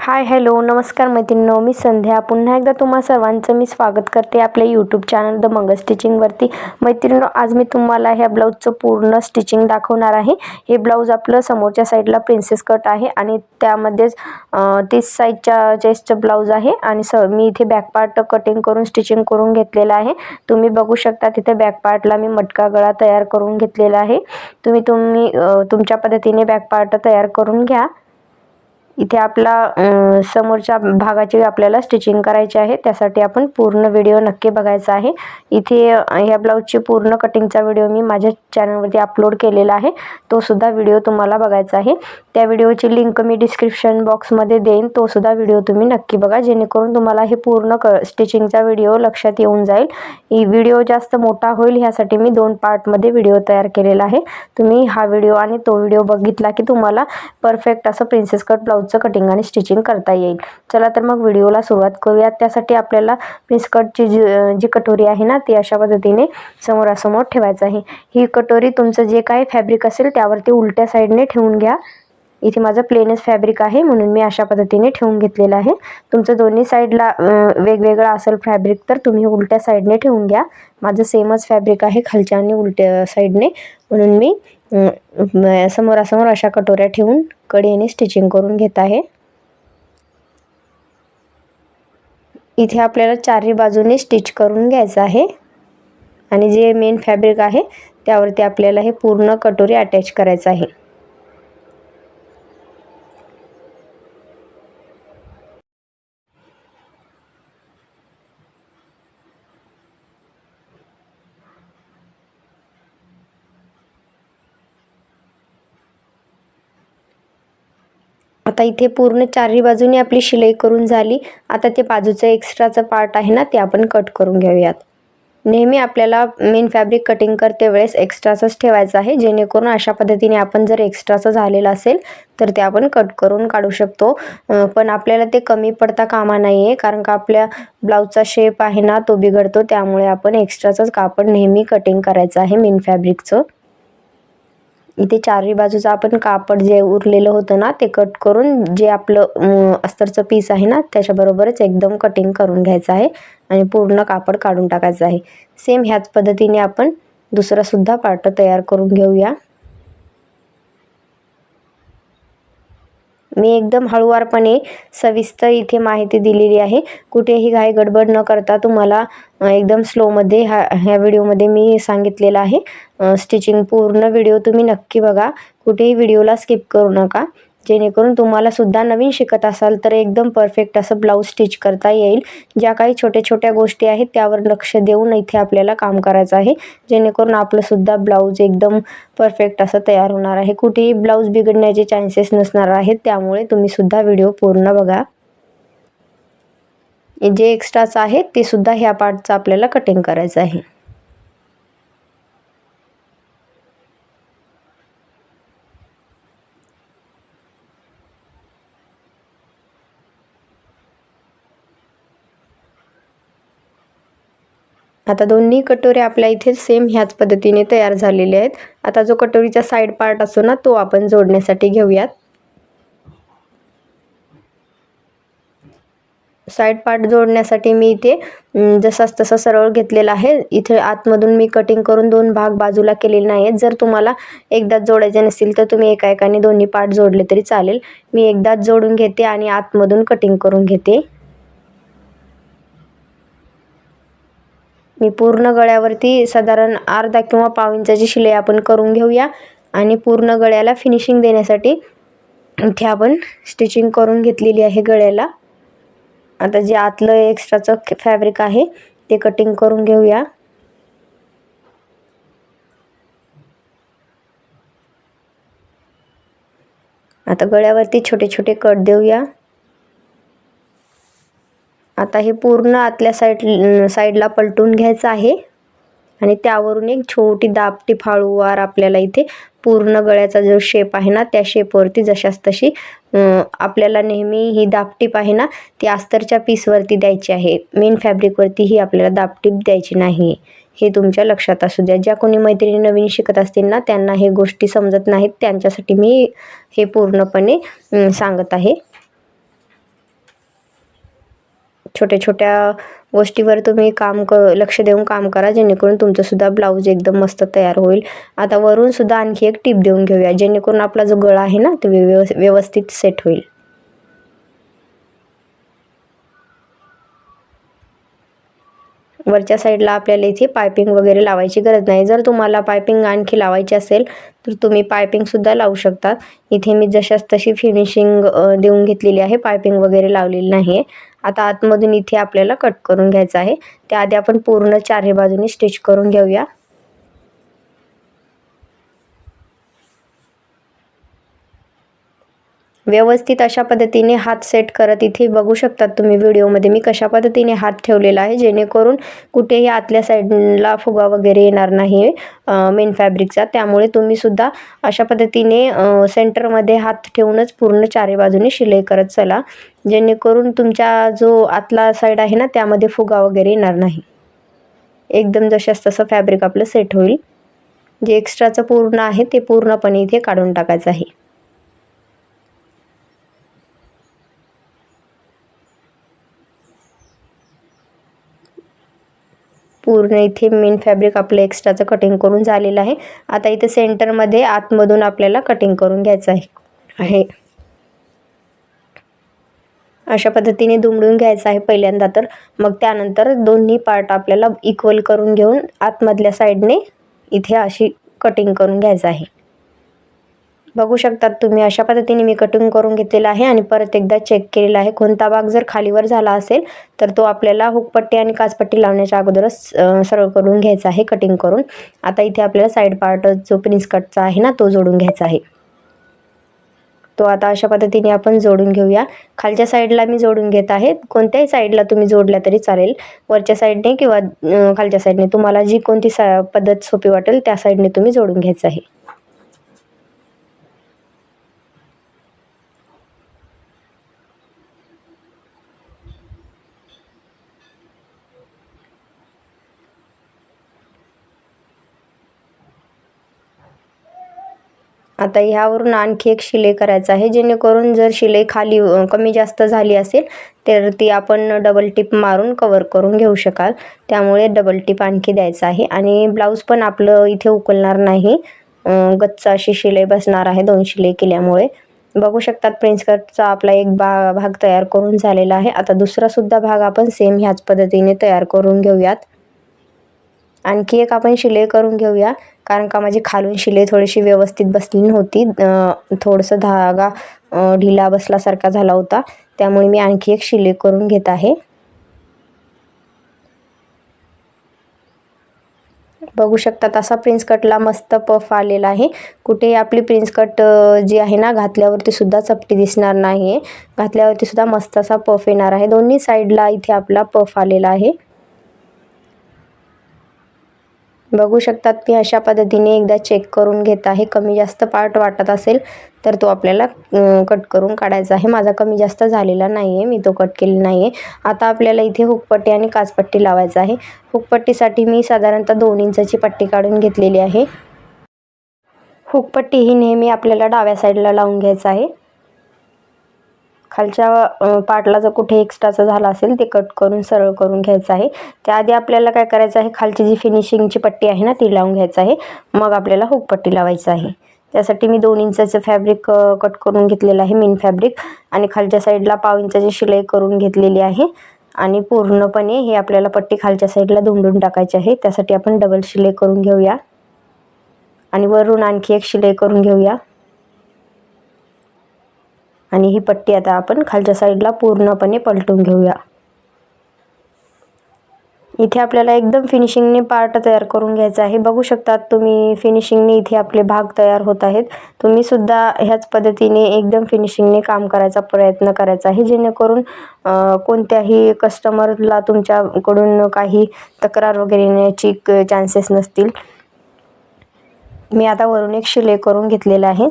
Hi hello नमस्कार मैत्रिणींनो, मी संध्या पुन्हा एकदा तुम्हा सर्वांचं मी स्वागत करते आपल्या यूट्यूब चॅनल द मंगल स्टिचिंगवरती। मैत्रिणींनो, आज मी तुम्हाला ह्या ब्लाऊजचं पूर्ण स्टिचिंग दाखवणार आहे। हे ब्लाऊज आपलं समोरच्या साईडला प्रिन्सेस कट आहे आणि त्यामध्येच 30 साईजच्या चेस्टचं ब्लाऊज आहे आणि मी इथे बॅक पार्ट कटिंग करून स्टिचिंग करून घेतलेला आहे। तुम्ही बघू शकता तिथे बॅक पार्टला मी मटका गळा तयार करून घेतलेला आहे। तुम्ही तुमच्या पद्धतीने बॅक पार्ट तयार करून घ्या। इथे आपला समोरच्या भागाची आपल्याला स्टिचिंग करायची आहे, त्यासाठी आपण पूर्ण व्हिडिओ नक्की बघायचा आहे। इथे ह्या ब्लाऊजची पूर्ण कटिंगचा व्हिडिओ मी माझ्या चॅनलवरती अपलोड केलेला आहे, तो सुद्धा व्हिडिओ तुम्हाला बघायचा आहे। त्या व्हिडिओची लिंक मी डिस्क्रिप्शन बॉक्समध्ये देईन, तो सुद्धा व्हिडिओ तुम्ही नक्की बघा, जेणेकरून तुम्हाला हे पूर्ण स्टिचिंगचा व्हिडिओ लक्षात येऊन जाईल। ही व्हिडिओ जास्त मोठा होईल ह्यासाठी मी 2 पार्टमध्ये व्हिडिओ तयार केलेला आहे। तुम्ही हा व्हिडिओ आणि तो व्हिडिओ बघितला की तुम्हाला परफेक्ट असं प्रिन्सेस कट ब्लाऊजचं कटिंग आणि स्टिचिंग करता येईल। चला तर मग व्हिडिओला सुरुवात करूयात। त्यासाठी आपल्याला प्रिन्स कटची जी कटोरी आहे ना, ती अशा पद्धतीने समोरासमोर ठेवायचं आहे। ही कटोरी तुमचं जे काही फॅब्रिक असेल त्यावरती उलट्या साईडने ठेवून घ्या। इथे माझं प्लेनच फॅब्रिक आहे म्हणून मी अशा पद्धतीने ठेवून घेतलेलं आहे। तुमचं दोन्ही साईडला वेगवेगळा असेल फॅब्रिक तर तुम्ही उलट्या साईडने ठेवून घ्या। माझं सेमच फॅब्रिक आहे खालच्या आणि उलट्या साईडने, म्हणून मी समोरासमोर अशा कटोऱ्या ठेवून कडेने स्टिचिंग करून घेत आहे। इथे आपल्याला चारही बाजूने स्टिच करून घ्यायचं आहे आणि जे मेन फॅब्रिक आहे त्यावरती आपल्याला हे पूर्ण कटोरी अटॅच करायचं आहे। आता इथे पूर्ण चारही बाजूने आपली शिलाई करून झाली। आता ते बाजूचं एक्स्ट्राचं पार्ट आहे ना, ते आपण कट करून घेऊयात। नेहमी आपल्याला मेन फॅब्रिक कटिंग करते वेळेस एक्स्ट्राचंच ठेवायचं आहे, जेणेकरून अशा पद्धतीने आपण जर एक्स्ट्राचं झालेलं असेल तर ते आपण कट करून काढू शकतो। पण आपल्याला ते कमी पडता कामा नये, कारण का आपल्या ब्लाऊजचा शेप आहे ना तो बिघडतो, त्यामुळे आपण एक्स्ट्राचंच कापड नेहमी कटिंग करायचं आहे मेन फॅब्रिकचं। इथे चारही बाजूचं आपण कापड जे उरलेलं होतं ना ते कट करून जे आपलं अस्तरचं पीस आहे ना त्याच्याबरोबरच एकदम कटिंग करून घ्यायचं आहे आणि पूर्ण कापड काढून टाकायचं आहे। सेम ह्याच पद्धतीने आपण दुसरा सुद्धा पार्ट तयार करून घेऊया। मी एकदम हळूवारपणे सविस्तर इथे माहिती दिलेली आहे, कुठेही घाई गडबड न करता तुम्हाला एकदम स्लोमध्ये ह्या व्हिडिओमध्ये मी सांगितलेलं आहे। स्टिचिंग पूर्ण व्हिडिओ तुम्ही नक्की बघा, कुठेही व्हिडिओला स्किप करू नका, जेणेकरून तुम्हाला सुद्धा नवीन शिकत असाल तर एकदम परफेक्ट असं ब्लाऊज स्टिच करता येईल। ज्या काही छोट्या छोट्या गोष्टी आहेत त्यावर लक्ष देऊन इथे आपल्याला काम करायचं आहे, जेणेकरून आपलं सुद्धा ब्लाऊज एकदम परफेक्ट असं तयार होणार आहे। कुठेही ब्लाऊज बिघडण्याचे चान्सेस नसणार आहेत, त्यामुळे तुम्ही सुद्धा व्हिडिओ पूर्ण बघा। जे एक्स्ट्राचं आहे ते सुद्धा ह्या पार्टचं आपल्याला कटिंग करायचं आहे। आता दोन्ही कटोऱ्या आपल्या इथे सेम ह्याच पद्धतीने तयार झालेल्या आहेत। आता जो कटोरीचा साईड पार्ट असतो ना तो आपण जोडण्यासाठी घेऊयात। साईड पार्ट जोडण्यासाठी मी इथे जसाच तसा सरळ घेतलेला आहे। इथे आतमधून मी कटिंग करून 2 भाग बाजूला केलेले नाहीत। जर तुम्हाला एकदाच जोडायचे नसतील तर तुम्ही एका एकाने दोन्ही पार्ट जोडले तरी चालेल। मी एकदाच जोडून घेते आणि आतमधून कटिंग करून घेते। मी पूर्ण गळ्यावरती साधारण अर्धा किंवा पाव इंचाची शिलाई आपण करून घेऊया आणि पूर्ण गळ्याला फिनिशिंग देण्यासाठी इथे आपण स्टिचिंग करून घेतलेली आहे गळ्याला। आता जे आतलं एक्स्ट्राचं फॅब्रिक आहे ते कटिंग करून घेऊया। आता गळ्यावरती छोटे छोटे कट देऊया। आता हे पूर्ण आतल्या साईडला पलटून घ्यायचं आहे आणि त्यावरून एक छोटी दापटी फाळूवार आपल्याला इथे पूर्ण गळ्याचा जो शेप आहे ना त्या शेपवरती जशास तशी आपल्याला नेहमी ही दापटीप आहे ना ती अस्तरच्या पीसवरती द्यायची आहे। मेन फॅब्रिकवरती ही आपल्याला दापटीप द्यायची नाही, हे तुमच्या लक्षात असू द्या। ज्या कोणी मैत्रिणी नवीन शिकत असतील ना त्यांना हे गोष्टी समजत नाहीत, त्यांच्यासाठी मी हे पूर्णपणे सांगत आहे। छोट्या छोट्या गोष्टीवर तुम्ही लक्ष देऊन काम करा, जेणेकरून तुमचं सुद्धा ब्लाऊज एकदम मस्त तयार होईल. आता वरून सुद्धा आणखी एक टीप देऊन घेऊया, जेणेकरून आपला जो गळा आहे ना तो व्यवस्थित सेट होईल. वरच्या साईडला आपल्याला इथे पायपिंग वगैरे लावायची गरज नाही. जर तुम्हाला पायपिंग आणखी लावायची असेल तर तुम्ही पायपिंग सुद्धा लावू शकता. इथे मी जशाच तशी फिनिशिंग देऊन घेतलेली आहे, पायपिंग वगैरे लावलेली नाही. आता आतमधून इथे आपल्याला कट करून घ्यायचं आहे. त्याआधी आपण पूर्ण चारही बाजूनी स्टिच करून घेऊया. व्यवस्थित अशा पद्धतीने हात सेट करत, इथे बघू शकतात तुम्ही व्हिडिओमध्ये मी कशा पद्धतीने हात ठेवलेला आहे, जेणेकरून कुठेही आतल्या साईडला फुगा वगैरे येणार नाही मेन फॅब्रिकचा. त्यामुळे तुम्ही सुद्धा अशा पद्धतीने सेंटरमध्ये हात ठेवूनच पूर्ण चारी बाजूने शिलाई करत चला, जेणेकरून तुमचा जो आतला साईड आहे ना त्यामध्ये फुगा वगैरे येणार नाही. एकदम जशास तसं फॅब्रिक आपलं सेट होईल. जे एक्स्ट्राचं पूर्ण आहे ते पूर्णपणे इथे काढून टाकायचं आहे. पूर्ण इथे मेन फॅब्रिक आपलं एक्स्ट्राचं कटिंग करून झालेलं आहे. आता इथे सेंटरमध्ये आतमधून आपल्याला कटिंग करून घ्यायचं आहे. अशा पद्धतीने दुमडून घ्यायचं आहे पहिल्यांदा, तर मग त्यानंतर दोन्ही पार्ट आपल्याला इक्वल करून घेऊन आतमधल्या साईडने इथे अशी कटिंग करून घ्यायचं आहे. बघू शकतात तुम्ही अशा पद्धतीने मी कटिंग करून घेतलेला आहे आणि परत एकदा चेक केलेला आहे. कोणता भाग जर खालीवर झाला असेल तर तो आपल्याला हुकपट्टी आणि काचपट्टी लावण्याच्या अगोदरच सरळ करून घ्यायचा आहे कटिंग करून. आता इथे आपल्याला साईड पार्ट जो प्रिन्स कटचा आहे ना तो जोडून घ्यायचा आहे. तो आता अशा पद्धतीने आपण जोडून घेऊया. खालच्या साईडला मी जोडून घेत आहे. कोणत्याही साईडला तुम्ही जोडल्या तरी चालेल, वरच्या साईडने किंवा खालच्या साईडने, तुम्हाला जी कोणती पद्धत सोपी वाटेल त्या साईडने तुम्ही जोडून घ्यायचं आहे. आता ह्यावरून आणखी एक शिलाई करायचं आहे, जेणेकरून जर शिलाई खाली कमी जास्त झाली असेल तर ती आपण डबल टिप मारून कवर करून घेऊ शकाल. त्यामुळे डबल टिप आणखी द्यायचं आहे आणि ब्लाऊज पण आपलं इथे उकलणार नाही. गच्च अशी शिलाई बसणार आहे 2 शिलाई केल्यामुळे. बघू शकतात प्रिन्स कटचा आपला एक भाग तयार करून झालेला आहे. आता दुसरा सुद्धा भाग आपण सेम ह्याच पद्धतीने तयार करून घेऊयात. आणखी एक आपण शिलाई करून घेऊया, कारण का माझी खालून शिलाई थोडीशी व्यवस्थित बसली नव्हती. थोडंसं धागा ढिला बसल्यासारखा झाला होता, त्यामुळे मी आणखी एक शिलाई करून घेत आहे. बघू शकतात असा प्रिन्स कटला मस्त पफ आलेला आहे. कुठेही आपली प्रिन्स कट जी आहे ना घातल्यावरती सुद्धा चपटी दिसणार नाही. घातल्यावरती सुद्धा मस्त असा पफ येणार आहे. दोन्ही साईडला इथे आपला पफ आलेला आहे. बघू शकतात मी अशा पद्धतीने एकदा चेक करून घेत आहे. कमी जास्त पार्ट वाटत असेल तर तो आपल्याला कट करून काढायचा आहे. माझा कमी जास्त झालेला नाही आहे, मी तो कट केलेला नाही आहे. आता आपल्याला इथे हुकपट्टी आणि काचपट्टी लावायचं आहे. हुकपट्टीसाठी मी साधारणतः 2 इंचाची पट्टी काढून घेतलेली आहे. हुकपट्टी ही नेहमी आपल्याला डाव्या साईडला लावून घ्यायचं आहे. खालच्या पार्टला जर कुठे एक्स्ट्राचं झालं असेल ते कट करून सरळ करून घ्यायचं आहे. त्याआधी आपल्याला काय करायचं आहे, खालची जी फिनिशिंगची पट्टी आहे ना ती लावून घ्यायचं आहे. मग आपल्याला हुकपट्टी लावायचं आहे. त्यासाठी मी 2 इंचाचं फॅब्रिक कट करून घेतलेलं आहे, मेन फॅब्रिक, आणि खालच्या साईडला पाव इंचाची शिलाई करून घेतलेली आहे. आणि पूर्णपणे हे आपल्याला पट्टी खालच्या साईडला दुमडून टाकायची आहे. त्यासाठी आपण डबल शिलाई करून घेऊया आणि वरून आणखी एक शिलाई करून घेऊया. आणि ही पट्टी आता आपण खालच्या साईडला पूर्णपणे पलटून घेऊया. इथे आपल्याला एकदम फिनिशिंगने पार्ट तयार करून घ्यायचा आहे. बघू शकतात तुम्ही फिनिशिंगने इथे आपले भाग तयार होत आहेत. तुम्ही सुद्धा ह्याच पद्धतीने एकदम फिनिशिंगने काम करायचा प्रयत्न करायचा आहे, जेणेकरून कोणत्याही कस्टमरला तुमच्याकडून काही तक्रार वगैरे येण्याची चान्सेस नसतील. मी आता वरून एक शिलाई करून घेतलेला आहे.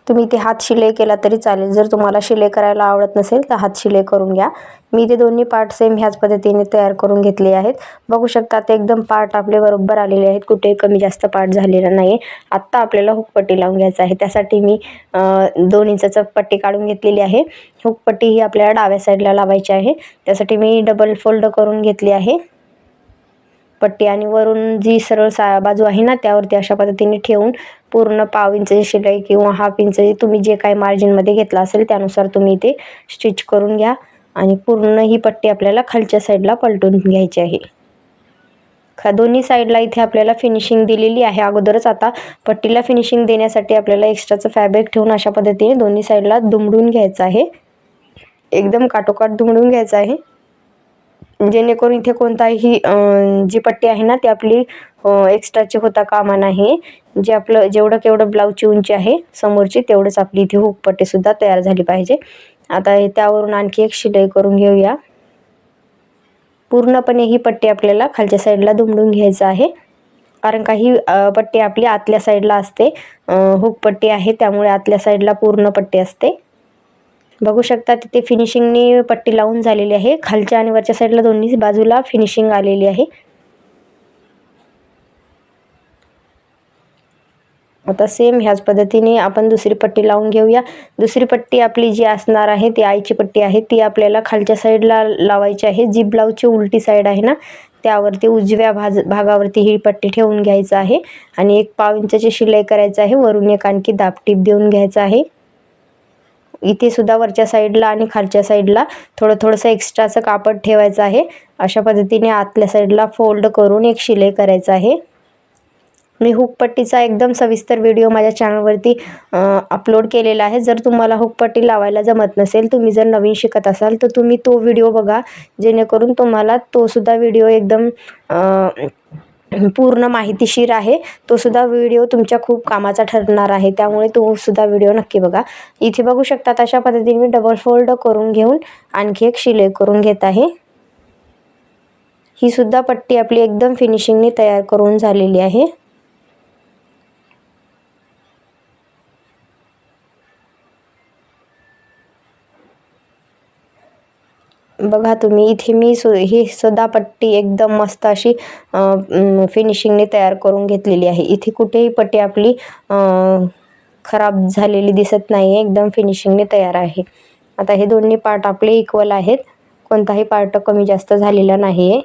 तुम्ही इथे हात शिलाई केला तरी चालेल. जर तुम्हाला शिलाई करायला आवडत नसेल तर हात शिलाई करून घ्या. मी इथे दोन्ही पार्ट सेम ह्याच पद्धतीने तयार करून घेतले आहेत. बघू शकता ते एकदम पार्ट आपले बरोबर आलेले आहेत, कुठेही कमी जास्त पार्ट झालेला नाही. आत्ता आपल्याला हुकपट्टी लावून घ्यायचं आहे. त्यासाठी मी 2 इंचाचं पट्टी काढून घेतलेली आहे. हुकपट्टी ही आपल्याला डाव्या साईडला लावायची आहे. त्यासाठी मी डबल फोल्ड करून घेतली आहे पट्टी, आणि वरून जी सरळ बाजू आहे ना त्यावरती अशा पद्धतीने ठेवून पूर्ण पाव इंचची शिलाई किंवा हाफ इंचची तुम्ही जे काही मार्जिनमध्ये घेतला असेल त्यानुसार तुम्ही इथे स्टिच करून घ्या. आणि पूर्ण ही पट्टी आपल्याला खालच्या साईडला पलटून घ्यायची आहे. दोन्ही साईडला इथे आपल्याला फिनिशिंग दिलेली आहे अगोदरच. आता पट्टीला फिनिशिंग देण्यासाठी आपल्याला एक्स्ट्राचं फॅब्रिक ठेवून अशा पद्धतीने दोन्ही साईडला दुमडून घ्यायचं आहे. एकदम काटोकाट दुमडून घ्यायचं आहे, जेणेकरून इथे कोणताही जी पट्टी आहे ना ती आपली एक्स्ट्राची होता कामा नाही. जे आपलं जेवढं केवढं ब्लाऊजची उंची आहे समोरची तेवढंच आपली इथे हुकपट्टीसुद्धा तयार झाली पाहिजे. आता त्यावरून आणखी एक शिलाई करून घेऊया. पूर्णपणे ही पट्टी आपल्याला खालच्या साईडला दुमडून घ्यायचं आहे, कारण काही पट्टी आपली आतल्या साईडला असते. हुकपट्टी आहे त्यामुळे आतल्या साईडला पूर्ण पट्टी असते. बघू शकता तिथे फिनिशिंगनी पट्टी लावून झालेली आहे. खालच्या आणि वरच्या साईडला दोन्ही बाजूला फिनिशिंग आलेली आहे. आता सेम ह्याच पद्धतीने आपण दुसरी पट्टी लावून घेऊया. दुसरी पट्टी आपली जी असणार आहे ती आईची पट्टी आहे. ती आपल्याला खालच्या साईडला लावायची आहे. जी ब्लाऊजची उलटी साईड आहे ना त्यावरती उजव्या भागावरती ही पट्टी ठेवून घ्यायचं आहे आणि 1 पाव इंचाची शिलाई करायचं आहे. वरून एक आणखी दाबटीप देऊन घ्यायचं आहे. इथे सुद्धा वरच्या साईडला आणि खालच्या साईडला थोडंसं एक्स्ट्राचं कापड ठेवायचं आहे. अशा पद्धतीने आतल्या साईडला फोल्ड करून एक शिलाई करायचं आहे. मी हुकपट्टीचा एकदम सविस्तर व्हिडिओ माझ्या चॅनलवरती अपलोड केलेला आहे. जर तुम्हाला हुकपट्टी लावायला जमत नसेल, तुम्ही जर नवीन शिकत असाल तर तुम्ही तो व्हिडिओ बघा, जेणेकरून तुम्हाला तो सुद्धा व्हिडिओ एकदम पूर्ण माहितीशीर आहे. तो सुद्धा व्हिडिओ तुमच्या खूप कामाचा ठरणार आहे, त्यामुळे तो सुद्धा व्हिडिओ नक्की बघा. इथे बघू शकता अशा पद्धतीने मी डबल फोल्ड करून घेऊन आणखी एक शिलाई करून घेत आहे. ही सुद्धा पट्टी आपली एकदम फिनिशिंगने तयार करून झालेली आहे. बघा तुम्ही इथे मी ही सुद्धा पट्टी एकदम मस्त अशी फिनिशिंगने तयार करून घेतलेली आहे. इथे कुठेही पट्टी आपली खराब झालेली दिसत नाही, एकदम फिनिशिंगने तयार आहे. आता हे दोन्ही पार्ट आपले इक्वल आहेत, कोणताही पार्ट कमी जास्त झालेला नाही आहे.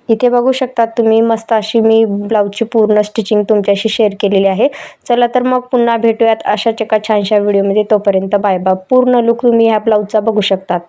इथे बघू शकता तुम्ही मस्त अशी मी ब्लाऊजची पूर्ण स्टिचिंग तुमच्याशी शेअर केलेली आहे. चला तर मग पुन्हा भेटूयात अशाच एका छानशा व्हिडिओमध्ये. तोपर्यंत बाय बाय. पूर्ण लुक तुम्ही ह्या ब्लाऊजचा बघू शकतात.